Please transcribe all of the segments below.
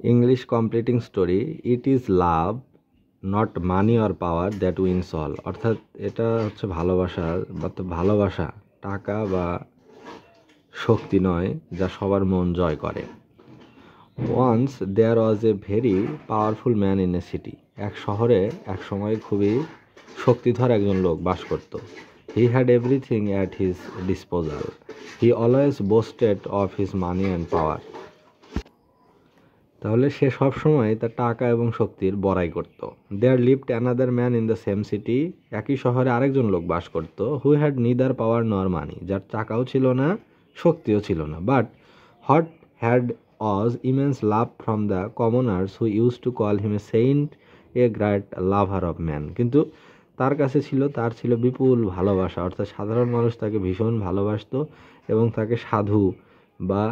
English completing story, it is love not money or power that wins all. অর্থাৎ এটা হচ্ছে ভালোবাসা টাকা বা শক্তি নয় যা সবার মন জয় করে। Once there was a very powerful man in a city. এক শহরে এক সময় খুবই শক্তিধর একজন লোক বাস করত। He had everything at his disposal. He always boasted of his money and power. তাহলে সে সবসময় তার টাকা এবং শক্তির বড়াই করত। There lived another man in the same city. একই শহরে আরেকজন লোক বাস করত। Who had neither power nor money. যার টাকাও ছিল না শক্তিও ছিল না। But what had was immense love from the commoners who used to call him a saint, a great lover of man. কিন্তু তার ছিল বিপুল ভালোবাসা, অর্থাৎ সাধারণ মানুষ তাকে ভীষণ ভালোবাসতো এবং তাকে সাধু বা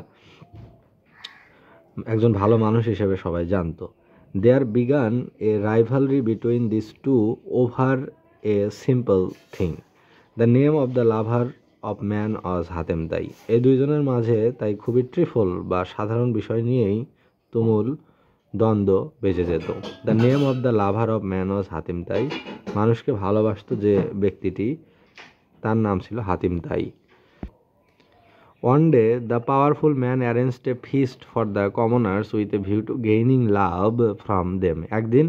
একজন ভালো মানুষ হিসেবে সবাই জানতো। There began a rivalry between these two over a simple thing. The name of the lover of man was Hatem Tai. এই দুইজনের মাঝে তাই খুবই ট্রিফল বা সাধারণ বিষয় নিয়েই তুমুল দ্বন্দ্ব বেজে যেত। The name of the lover of man was Hatim তাই। মানুষকে ভালোবাসত যে ব্যক্তিটি, তার নাম ছিল হাতিম তাই। One day, the powerful man arranged a feast for the commoners with a view to gaining love from them. একদিন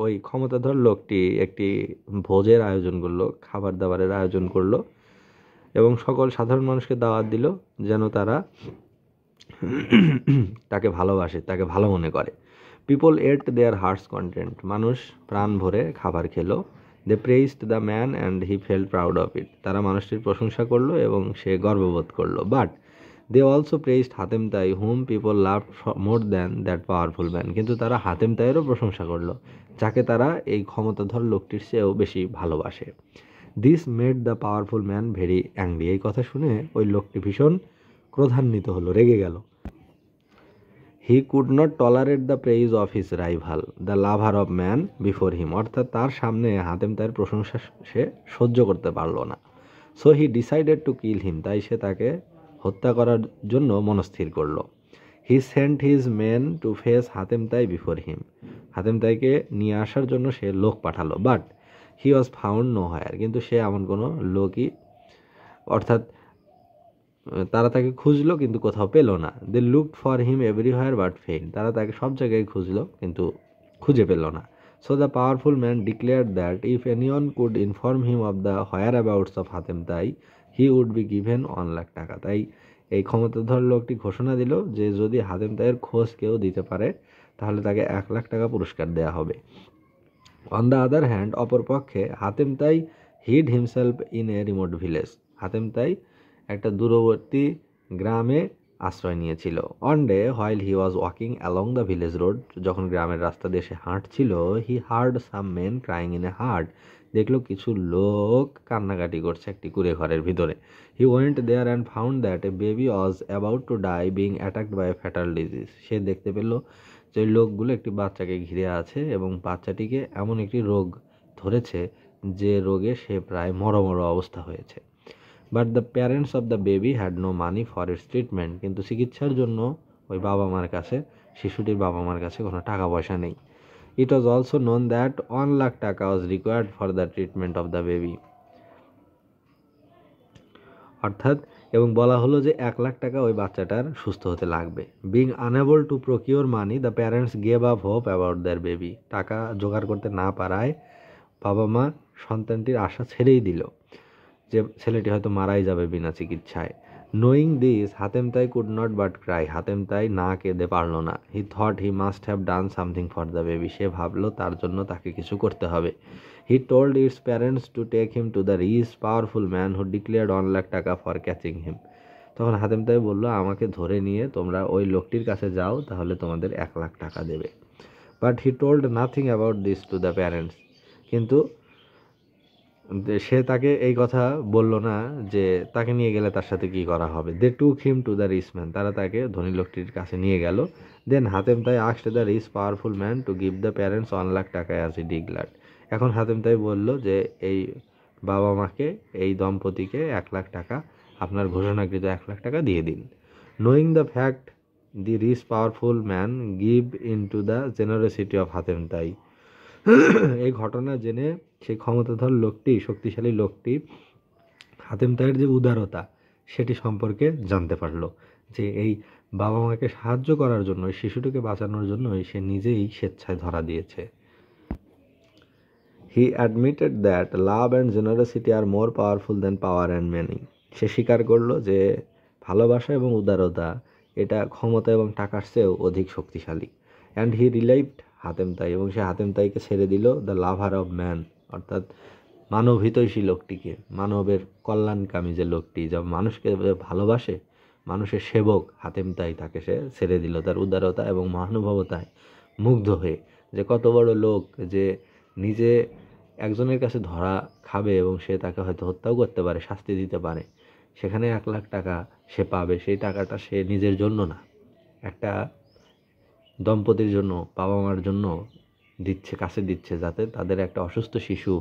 ওই ক্ষমতাধর লোকটি একটি ভোজের আয়োজন করলো, খাবার দাবারের আয়োজন করলো এবং সকল সাধারণ মানুষকে দাওয়াত দিল যেন তারা তাকে ভালোবাসে, তাকে ভালো মনে করে। People ate their hearts content. মানুষ প্রাণ ভরে খাবার খেলো। They praised the man and he felt proud of it. তারা মানুষটির প্রশংসা করলো এবং সে গর্ববোধ করলো। But they also praised Hatim Tai whom people love more than that powerful man. কিন্তু তারা হাতেম তাইয়েরও প্রশংসা করলো, যাকে তারা এই ক্ষমতাধর লোকটির চেয়েও বেশি ভালোবাসে। This made the powerful man very angry. এই কথা শুনে ওই লোকটি ভীষণ ক্রোধান্বিত হলো, রেগে গেল। He could not tolerate the praise of his rival the lover of man before him. অর্থাৎ তার সামনে হাতেম তাইয়ের প্রশংসা সে সহ্য করতে পারল না। So he decided to kill him. তাই সে তাকে হত্যা করার জন্য মনস্থির করল। He sent his men to face Hatim Tai before হিম। হাতেম তাইকে নিয়ে আসার জন্য সে লোক পাঠালো। But he was found nowhere. কিন্তু সে এমন কোনো লোকই, অর্থাৎ তারা তাকে খুঁজলো কিন্তু কোথাও পেল না। They looked for him everywhere but failed. তারা তাকে সব জায়গায় খুঁজলো কিন্তু খুঁজে পেল না। So the powerful man declared that if anyone could inform him of the whereabouts of Hatem Tai he would be given 1 lakh taka. তাই এই ক্ষমতাধর লোকটি ঘোষণা দিল যে যদি হাতেম তাইয়ের খোঁজ কেউ দিতে পারে তাহলে তাকে 1 লাখ টাকা পুরস্কার দেওয়া হবে। অন দ্য আদার হ্যান্ড, অপরপক্ষে Hatim Tai hid himself in a remote village. Hatim Tai একটা দূরবর্তী গ্রামে আশ্রয় নিয়েছিল। One day while he was walking along the village road, যখন গ্রামের রাস্তা দিয়ে সে হাঁটছিল, he heard some men crying in a hut. দেখলো কিছু লোক কান্নাকাটি করছে একটি কুঁড়ে ঘরের ভিতরে। He went there and found that a baby was about to die being attacked by a fatal disease. সে দেখতে পেল যে লোকগুলো একটি বাচ্চাকে ঘিরে আছে এবং বাচ্চাটিকে এমন একটি রোগ ধরেছে যে রোগে সে প্রায় মরমর অবস্থা হয়েছে। But the parents of the baby had no money for its treatment. কিন্তু চিকিৎসার জন্য ওই শিশুটির বাবা মার কাছে কোনো টাকা পয়সা নেই। It was also known that 1 lakh taka was required for the treatment of the baby. অর্থাৎ এবং বলা হলো যে 1 লাখ টাকা ওই বাচ্চাটার সুস্থ হতে লাগবে। Being unable to প্রকিওর money the parents gave up hope about their baby. টাকা জোগাড় করতে না পারায় বাবা মা সন্তানটির আশা ছেড়েই দিল যে ছেলেটি হয়তো মারাই যাবে বিনা চিকিৎসায়। Knowing this Hatim Tai could not but cry. Hatim Tai না কেঁদে পারল না। He thought he must have done something for the baby. সে ভাবলো তার জন্য তাকে কিছু করতে হবে। He told its parents to take him to the rich powerful man who declared 1 lakh taka for catching হিম। তখন হাতেম তাই বললো আমাকে ধরে নিয়ে তোমরা ওই লোকটির কাছে যাও, তাহলে তোমাদের 1 লাখ টাকা দেবে। But he told nothing about this to the parents. কিন্তু সে তাকে এই কথা বলল না যে তাকে নিয়ে গেলে তার সাথে কি করা হবে। They took him to the rich man. তারা তাকে ধনী লোকটির কাছে নিয়ে গেল। Then Hatem Tai asked the rich powerful man to give the parents 1 lakh taka as he declared. এখন হাতেম তাই বলল যে এই বাবা মাকে, এই দম্পতিকে 1 লাখ টাকা, আপনার ঘোষণাকৃত 1 লাখ টাকা দিয়ে দিন। Knowing the fact the rich powerful man give in to the generosity of Hatem Tai. এই ঘটনা জেনে সেই ক্ষমতাধর লোকটি, শক্তিশালী লোকটি হাতেম তাইয়ের যে উদারতা সেটি সম্পর্কে জানতে পারলো, যে এই বাবা মাকে সাহায্য করার জন্য, শিশুটিকে বাঁচানোর জন্যই সে নিজেই স্বেচ্ছায় ধরা দিয়েছে। He admitted that love and generosity are more powerful than power and money. সে স্বীকার করলো যে ভালোবাসা এবং উদারতা এটা ক্ষমতা এবং টাকার চেয়েও অধিক শক্তিশালী। অ্যান্ড হি রিলাইভড হাতেম তাই, এবং সে হাতেম তাইকে ছেড়ে দিল দ্য লাভার অফ ম্যান, অর্থাৎ মানব হিতৈষী লোকটিকে, মানবের কল্যাণকামী যে লোকটি, যা মানুষকে ভালোবাসে, মানুষের সেবক হাতেম তাই, তাকে সে ছেড়ে দিল তার উদারতা এবং মহানুভবতায় মুগ্ধ হয়ে। যে কত বড় লোক যে নিজে একজনের কাছে ধরা খাবে এবং সে তাকে হয়তো হত্যাও করতে পারে, শাস্তি দিতে পারে, সেখানে 1,00,000 টাকা সে পাবে। সেই টাকাটা সে নিজের জন্য না, একটা দম্পতির জন্য, বাবা মার জন্য দিচ্ছে, কাছে দিচ্ছে, যাতে তাদের একটা অসুস্থ শিশু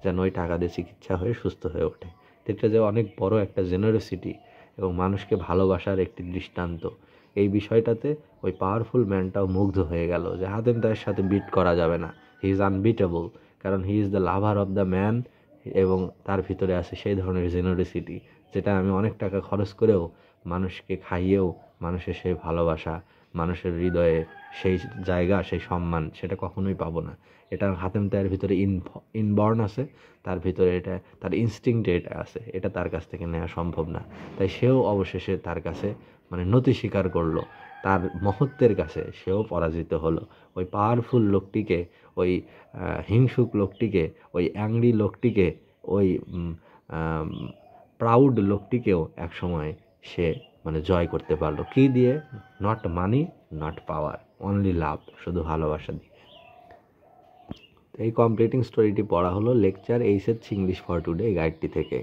যেন ওই টাকা দিয়ে চিকিৎসা হয়ে সুস্থ হয়ে ওঠে। এটা যে অনেক বড় একটা জেনারসিটি এবং মানুষকে ভালোবাসার একটি দৃষ্টান্ত। এই বিষয়টাতে ওই পাওয়ারফুল ম্যানটাও মুগ্ধ হয়ে গেল যে হাতেম তাইয়ের সাথে বিট করা যাবে না, হি ইজ আনবিটেবল, কারণ he is the lover of the man, এবং তার ভিতরে আছে সেই ধরনের জেনারসিটি যেটা আমি অনেক টাকা খরচ করেও, মানুষকে খাইয়েও, মানুষের সেই ভালোবাসা, মানুষের হৃদয়ে সেই জায়গা, সেই সম্মান, সেটা কখনোই পাবো না। এটা হাতেম তাইয়ের ভিতরে ইনবর্ন আছে, তার ভিতরে এটা, তার ইনস্টিংক্টে এটা আছে, এটা তার কাছ থেকে নেওয়া সম্ভব না। তাই সেও অবশেষে তার কাছে নতি স্বীকার করলো, তার মহত্বের কাছে সেও পরাজিত হলো। ওই পাওয়ারফুল লোকটিকে, ওই হিংসুক লোকটিকে, ওই অ্যাংরি লোকটিকে, ওই প্রাউড লোকটিকেও একসময় সে জয় করতে পারলো। কি দিয়ে? Not money, not power, only লাভ, শুধু ভালোবাসা দিয়ে। এই কমপ্লিটিং স্টোরিটি পড়া হলো লেকচার 8 ইংলিশ ফর টুডে গাইডটি থেকে।